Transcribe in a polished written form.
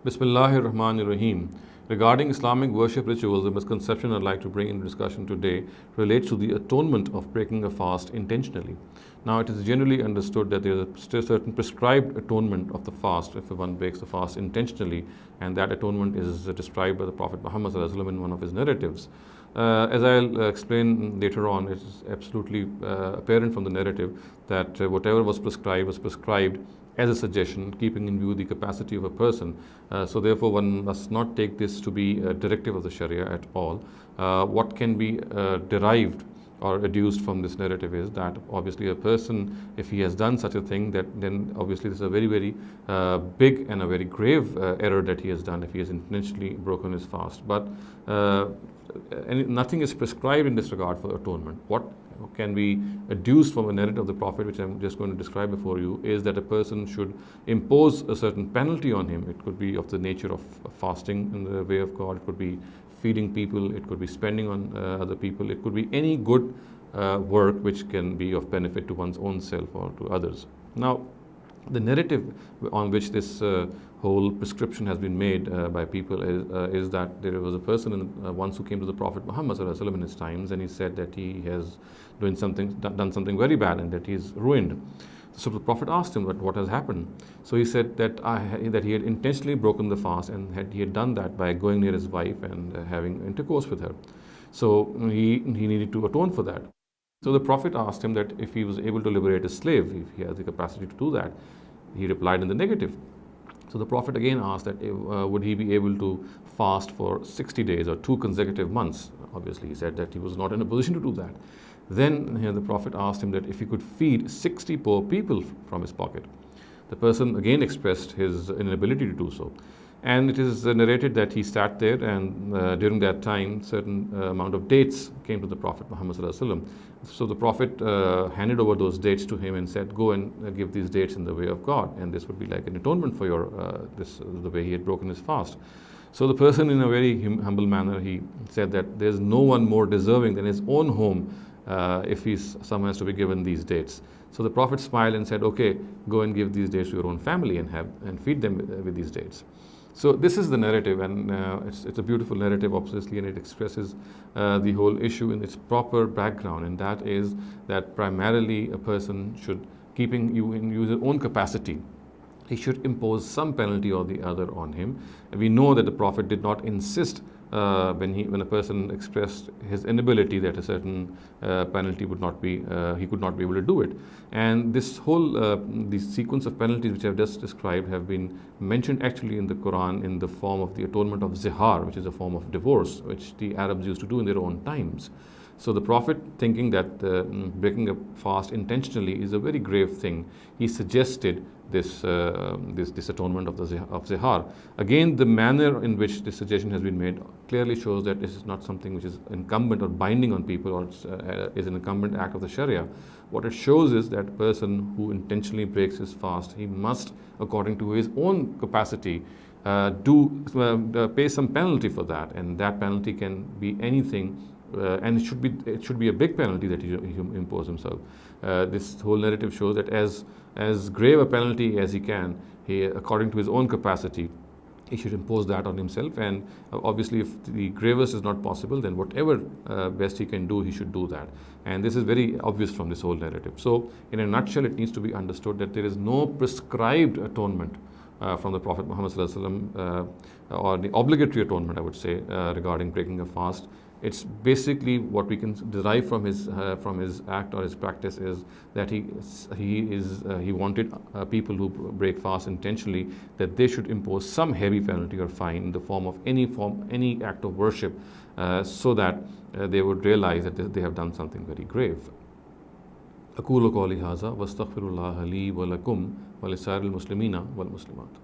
Bismillahir Rahmanir Rahim. Regarding Islamic worship rituals, the misconception I'd like to bring into discussion today relates to the atonement of breaking a fast intentionally. Now, it is generally understood that there is a certain prescribed atonement of the fast if one breaks the fast intentionally, and that atonement is described by the Prophet Muhammad ﷺ in one of his narratives. As I'll explain later on, it is absolutely apparent from the narrative that whatever was prescribed as a suggestion, keeping in view the capacity of a person. So therefore, one must not take this to be a directive of the Sharia at all. What can be derived or adduced from this narrative is that obviously a person, if he has done such a thing, that then obviously this is a very, very big and a very grave error that he has done if he has intentionally broken his fast. But nothing is prescribed in this regard for atonement. What can be adduced from a narrative of the Prophet, which I'm just going to describe before you, is that a person should impose a certain penalty on him. It could be of the nature of fasting in the way of God, it could be feeding people, it could be spending on other people, it could be any good work which can be of benefit to one's own self or to others. Now, the narrative on which this whole prescription has been made by people is that there was a person once who came to the Prophet Muhammad ﷺ in his times, and he said that he has done something very bad and that he is ruined. So the Prophet asked him what has happened. So he said that he had intentionally broken the fast, and he had done that by going near his wife and having intercourse with her. So he needed to atone for that. So the Prophet asked him that if he was able to liberate a slave, if he has the capacity to do that. He replied in the negative. So the Prophet again asked that would he be able to fast for 60 days or 2 consecutive months. Obviously he said that he was not in a position to do that. Then the Prophet asked him that if he could feed 60 poor people from his pocket. The person again expressed his inability to do so. And it is narrated that he sat there, and during that time certain amount of dates came to the Prophet Muhammad ﷺ. So the Prophet handed over those dates to him and said, go and give these dates in the way of God, and this would be like an atonement for your the way he had broken his fast. So the person, in a very humble manner, he said that there's no one more deserving than his own home if someone has to be given these dates. So the Prophet smiled and said, okay, go and give these dates to your own family and feed them with these dates. So this is the narrative, and it's a beautiful narrative, obviously, and it expresses the whole issue in its proper background, and that is that primarily a person should, keeping you in his own capacity, he should impose some penalty or the other on him. And we know that the Prophet did not insist when a person expressed his inability that a certain penalty would not be, he could not be able to do it. And this whole the sequence of penalties which I have just described have been mentioned actually in the Quran in the form of the atonement of zihar, which is a form of divorce, which the Arabs used to do in their own times. So the Prophet, thinking that breaking a fast intentionally is a very grave thing, he suggested this atonement of zihar. Again, the manner in which this suggestion has been made clearly shows that this is not something which is incumbent or binding on people, or is an incumbent act of the Sharia. What it shows is that a person who intentionally breaks his fast, he must, according to his own capacity, pay some penalty for that, and that penalty can be anything. And it should be a big penalty that he impose himself. This whole narrative shows that as grave a penalty as he can, according to his own capacity, he should impose that on himself. And obviously, if the gravest is not possible, then whatever best he can do, he should do that. And this is very obvious from this whole narrative. So in a nutshell, it needs to be understood that there is no prescribed atonement from the Prophet Muhammad ﷺ, or the obligatory atonement, I would say, regarding breaking a fast. It's basically what we can derive from his act or his practice is that he wanted people who break fast intentionally, that they should impose some heavy penalty or fine in the form of any act of worship, so that they would realize that they have done something very grave. أقول قولي هذا واستغفر الله لي ولكم ولسائر المسلمين والمسلمات.